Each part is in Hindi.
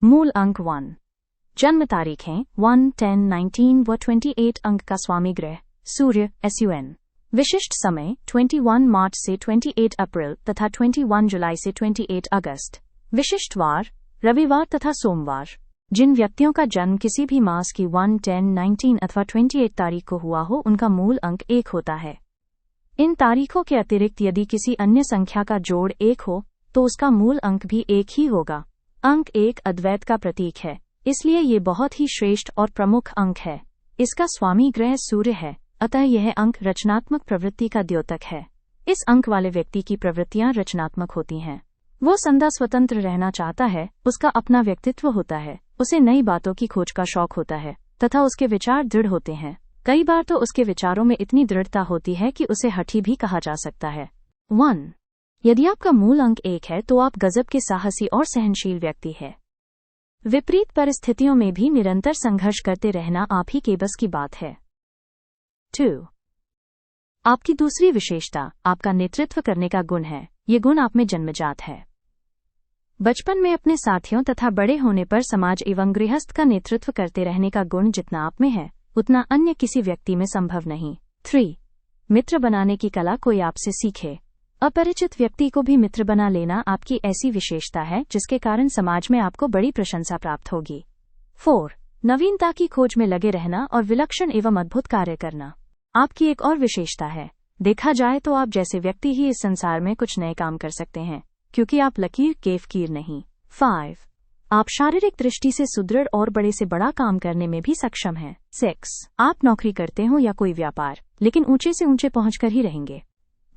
मूल अंक 1। जन्म तारीखें 1, 10, 19 व 28 अंक का स्वामी ग्रह सूर्य SUN। विशिष्ट समय 21 मार्च से 28 अप्रैल तथा 21 जुलाई से 28 अगस्त। विशिष्ट वार रविवार तथा सोमवार। जिन व्यक्तियों का जन्म किसी भी मास की 1, 10, 19 अथवा 28 तारीख को हुआ हो उनका मूल अंक 1 होता है। इन तारीखों के अतिरिक्त यदि किसी अन्य संख्या का जोड़ 1 हो तो उसका मूल अंक भी 1 ही होगा। अंक 1 अद्वैत का प्रतीक है, इसलिए ये बहुत ही श्रेष्ठ और प्रमुख अंक है। इसका स्वामी ग्रह सूर्य है, अतः यह अंक रचनात्मक प्रवृत्ति का द्योतक है। इस अंक वाले व्यक्ति की प्रवृत्तियां रचनात्मक होती हैं। वो सदा स्वतंत्र रहना चाहता है, उसका अपना व्यक्तित्व होता है, उसे नई बातों की खोज का शौक होता है तथा उसके विचार दृढ़ होते हैं। कई बार तो उसके विचारों में इतनी दृढ़ता होती है कि उसे हठी भी कहा जा सकता है। 1। यदि आपका मूल अंक 1 है तो आप गजब के साहसी और सहनशील व्यक्ति है। विपरीत परिस्थितियों में भी निरंतर संघर्ष करते रहना आप ही के बस की बात है। 2। आपकी दूसरी विशेषता आपका नेतृत्व करने का गुण है। ये गुण आप में जन्मजात है। बचपन में अपने साथियों तथा बड़े होने पर समाज एवं गृहस्थ का नेतृत्व करते रहने का गुण जितना आप में है उतना अन्य किसी व्यक्ति में संभव नहीं। 3। मित्र बनाने की कला कोई आपसे सीखे। अपरिचित व्यक्ति को भी मित्र बना लेना आपकी ऐसी विशेषता है जिसके कारण समाज में आपको बड़ी प्रशंसा प्राप्त होगी। 4। नवीनता की खोज में लगे रहना और विलक्षण एवं अद्भुत कार्य करना आपकी एक और विशेषता है। देखा जाए तो आप जैसे व्यक्ति ही इस संसार में कुछ नए काम कर सकते हैं, क्योंकि आप लकीर के फकीर नहीं। 5। आप शारीरिक दृष्टि से सुदृढ़ और बड़े से बड़ा काम करने में भी सक्षम हैं। 6। आप नौकरी करते हो या कोई व्यापार, लेकिन ऊंचे से ऊंचे पहुंचकर ही रहेंगे।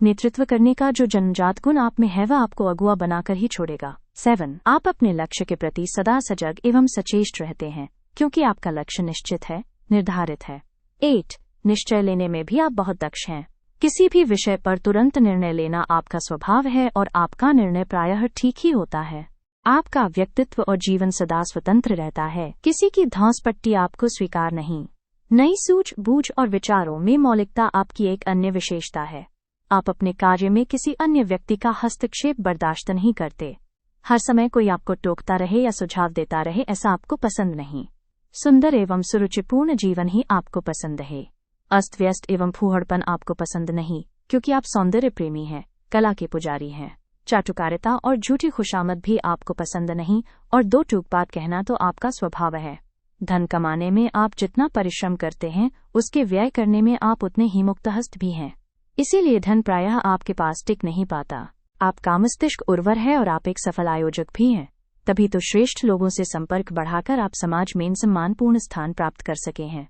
नेतृत्व करने का जो जन्मजात गुण आप में है वह आपको अगुआ बनाकर ही छोड़ेगा। 7। आप अपने लक्ष्य के प्रति सदा सजग एवं सचेष्ट रहते हैं, क्योंकि आपका लक्ष्य निश्चित है, निर्धारित है। 8। निश्चय लेने में भी आप बहुत दक्ष हैं। किसी भी विषय पर तुरंत निर्णय लेना आपका स्वभाव है और आपका निर्णय प्रायः ठीक ही होता है। आपका व्यक्तित्व और जीवन सदा स्वतंत्र रहता है, किसी की धौंस पट्टी आपको स्वीकार नहीं। नई सूझबूझ और विचारों में मौलिकता आपकी एक अन्य विशेषता है। आप अपने कार्य में किसी अन्य व्यक्ति का हस्तक्षेप बर्दाश्त नहीं करते। हर समय कोई आपको टोकता रहे या सुझाव देता रहे ऐसा आपको पसंद नहीं। सुंदर एवं सुरुचिपूर्ण जीवन ही आपको पसंद है। अस्त व्यस्त एवं फूहड़पन आपको पसंद नहीं, क्योंकि आप सौंदर्य प्रेमी हैं, कला के पुजारी हैं। चाटुकारिता और झूठी खुशामद भी आपको पसंद नहीं और दो टूक बात कहना तो आपका स्वभाव है। धन कमाने में आप जितना परिश्रम करते हैं उसके व्यय करने में आप उतने ही मुक्तहस्त भी हैं। इसीलिए धन प्रायः आपके पास टिक नहीं पाता। आप कामस्तिष्क उर्वर है और आप एक सफल आयोजक भी हैं। तभी तो श्रेष्ठ लोगों से संपर्क बढ़ाकर आप समाज में सम्मानपूर्ण स्थान प्राप्त कर सके हैं।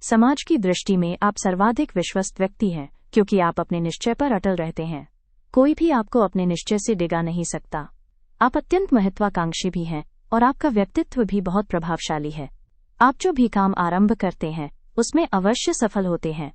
समाज की दृष्टि में आप सर्वाधिक विश्वस्त व्यक्ति हैं, क्योंकि आप अपने निश्चय पर अटल रहते हैं। कोई भी आपको अपने निश्चय से डिगा नहीं सकता। आप अत्यंत महत्वाकांक्षी भी हैं और आपका व्यक्तित्व भी बहुत प्रभावशाली है। आप जो भी काम आरंभ करते हैं उसमें अवश्य सफल होते हैं।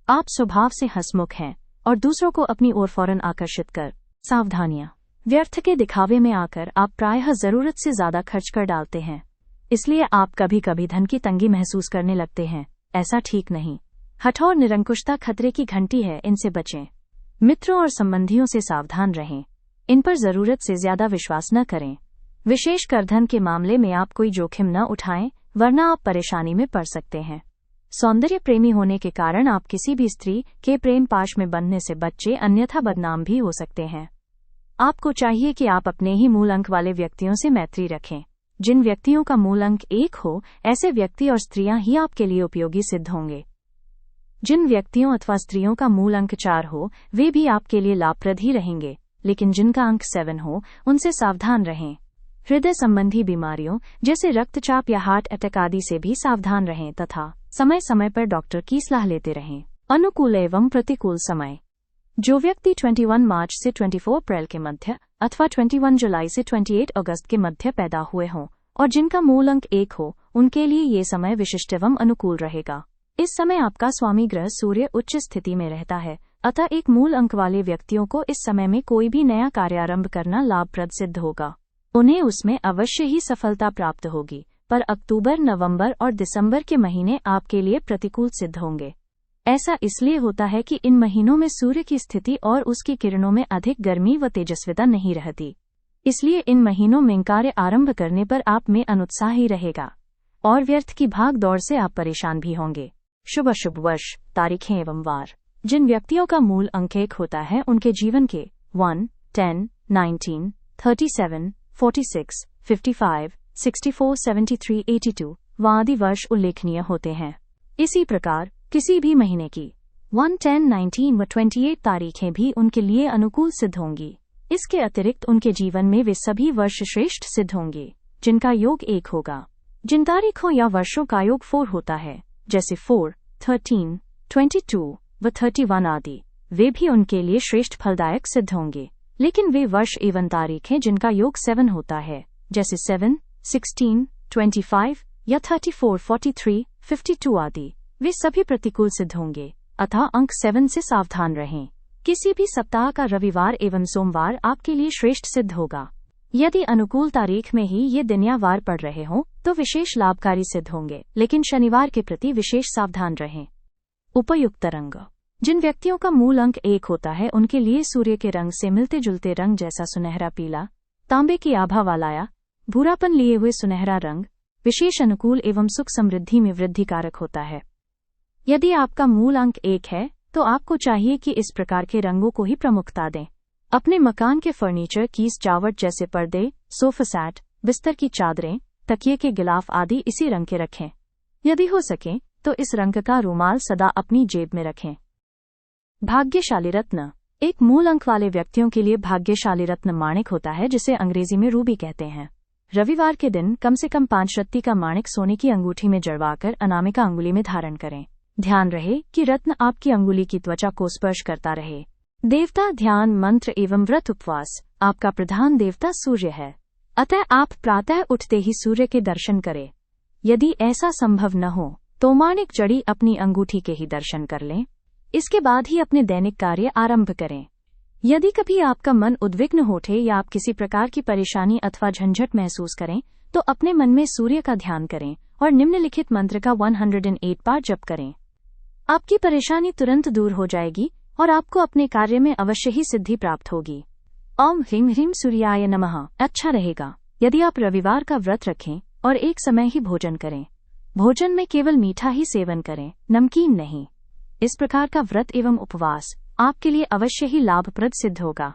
आप स्वभाव से हंसमुख हैं और दूसरों को अपनी ओर फौरन आकर्षित कर। सावधानियां। व्यर्थ के दिखावे में आकर आप प्रायः जरूरत से ज्यादा खर्च कर डालते हैं, इसलिए आप कभी कभी धन की तंगी महसूस करने लगते हैं। ऐसा ठीक नहीं। हठ और निरंकुशता खतरे की घंटी है, इनसे बचें। मित्रों और संबंधियों से सावधान रहें, इन पर जरूरत से ज्यादा विश्वास न करें। विशेषकर धन के मामले में आप कोई जोखिम न उठाएं, वरना आप परेशानी में पड़ सकते हैं। सौंदर्य प्रेमी होने के कारण आप किसी भी स्त्री के प्रेम पाश में बंधने से बच्चे, अन्यथा बदनाम भी हो सकते हैं। आपको चाहिए कि आप अपने ही मूल अंक वाले व्यक्तियों से मैत्री रखें। जिन व्यक्तियों का मूल अंक 1 हो, ऐसे व्यक्ति और स्त्रियां ही आपके लिए उपयोगी सिद्ध होंगे। जिन व्यक्तियों अथवा स्त्रियों का मूल अंक 4 हो, वे भी आपके लिए लाभप्रद ही रहेंगे, लेकिन जिनका अंक 7 हो, उनसे सावधान रहें। हृदय संबंधी बीमारियों जैसे रक्तचाप या हार्ट अटैक आदि से भी सावधान रहें तथा समय समय पर डॉक्टर की सलाह लेते रहें। अनुकूल एवं प्रतिकूल समय। जो व्यक्ति 21 मार्च से 24 अप्रैल के मध्य अथवा 21 जुलाई से 28 अगस्त के मध्य पैदा हुए हों और जिनका मूल अंक 1 हो, उनके लिए ये समय विशिष्ट एवं अनुकूल रहेगा। इस समय आपका स्वामी ग्रह सूर्य उच्च स्थिति में रहता है, अतः एक मूल अंक वाले व्यक्तियों को इस समय में कोई भी नया कार्यारंभ करना लाभप्रद सिद्ध होगा। उन्हें उसमें अवश्य ही सफलता प्राप्त होगी, पर अक्टूबर, नवंबर और दिसंबर के महीने आपके लिए प्रतिकूल सिद्ध होंगे। ऐसा इसलिए होता है कि इन महीनों में सूर्य की स्थिति और उसकी किरणों में अधिक गर्मी व तेजस्विता नहीं रहती। इसलिए इन महीनों में कार्य आरंभ करने पर आप में अनुत्साह ही रहेगा और व्यर्थ की भाग दौड़ से आप परेशान भी होंगे। शुभ अशुभ वर्ष, तारीखें एवं वार। जिन व्यक्तियों का मूल अंक 1 होता है उनके जीवन के 1, 10, 19, 37, 46, 55, 64, 73, 82 आदि वर्ष उल्लेखनीय होते हैं। इसी प्रकार किसी भी महीने की 1, 10, 19 व 28 तारीखें भी उनके लिए अनुकूल सिद्ध होंगी। इसके अतिरिक्त उनके जीवन में वे सभी वर्ष श्रेष्ठ सिद्ध होंगे जिनका योग 1 होगा। जिन तारीखों या वर्षों का योग 4 होता है, जैसे 4, 13, 22 व 31 आदि, वे भी उनके लिए श्रेष्ठ फलदायक सिद्ध होंगे। लेकिन वे वर्ष एवं तारीखें जिनका योग 7 होता है, जैसे 7, 16, 25 या 34, 43, 52 आदि, वे सभी प्रतिकूल सिद्ध होंगे। अतः अंक 7 से सावधान रहें। किसी भी सप्ताह का रविवार एवं सोमवार आपके लिए श्रेष्ठ सिद्ध होगा। यदि अनुकूल तारीख में ही ये दिन या वार पड़ रहे हों तो विशेष लाभकारी सिद्ध होंगे, लेकिन शनिवार के प्रति विशेष सावधान रहें। उपयुक्त रंग। जिन व्यक्तियों का मूल अंक 1 होता है उनके लिए सूर्य के रंग से मिलते जुलते रंग जैसा सुनहरा पीला, तांबे की आभा वाला या भूरापन लिए हुए सुनहरा रंग विशेष अनुकूल एवं सुख समृद्धि में वृद्धि कारक होता है। यदि आपका मूल अंक 1 है तो आपको चाहिए कि इस प्रकार के रंगों को ही प्रमुखता दें। अपने मकान के फर्नीचर की सजावट जैसे पर्दे, सोफा सेट, बिस्तर की चादरें, तकिए के गिलाफ आदि इसी रंग के रखें। यदि हो सके तो इस रंग का रूमाल सदा अपनी जेब में रखें। भाग्यशाली रत्न। एक मूल अंक वाले व्यक्तियों के लिए भाग्यशाली रत्न माणिक होता है, जिसे अंग्रेजी में रूबी कहते हैं। रविवार के दिन कम से कम 5 रत्ती का माणिक सोने की अंगूठी में जड़वाकर अनामिका अंगुली में धारण करें। ध्यान रहे कि रत्न आपकी अंगुली की त्वचा को स्पर्श करता रहे। देवता ध्यान, मंत्र एवं व्रत उपवास। आपका प्रधान देवता सूर्य है, अतः आप प्रातः उठते ही सूर्य के दर्शन करें। यदि ऐसा संभव न हो तो माणिक जड़ी अपनी अंगूठी के ही दर्शन कर लें। इसके बाद ही अपने दैनिक कार्य आरंभ करें। यदि कभी आपका मन उद्विग्न होठे या आप किसी प्रकार की परेशानी अथवा झंझट महसूस करें तो अपने मन में सूर्य का ध्यान करें और निम्नलिखित मंत्र का 108 बार जप करें। आपकी परेशानी तुरंत दूर हो जाएगी और आपको अपने कार्य में अवश्य ही सिद्धि प्राप्त होगी। ओम ह्रीं ह्रीं सूर्याय नमः। अच्छा रहेगा यदि आप रविवार का व्रत रखें और एक समय ही भोजन करें। भोजन में केवल मीठा ही सेवन करें, नमकीन नहीं। इस प्रकार का व्रत एवं उपवास आपके लिए अवश्य ही लाभप्रद सिद्ध होगा।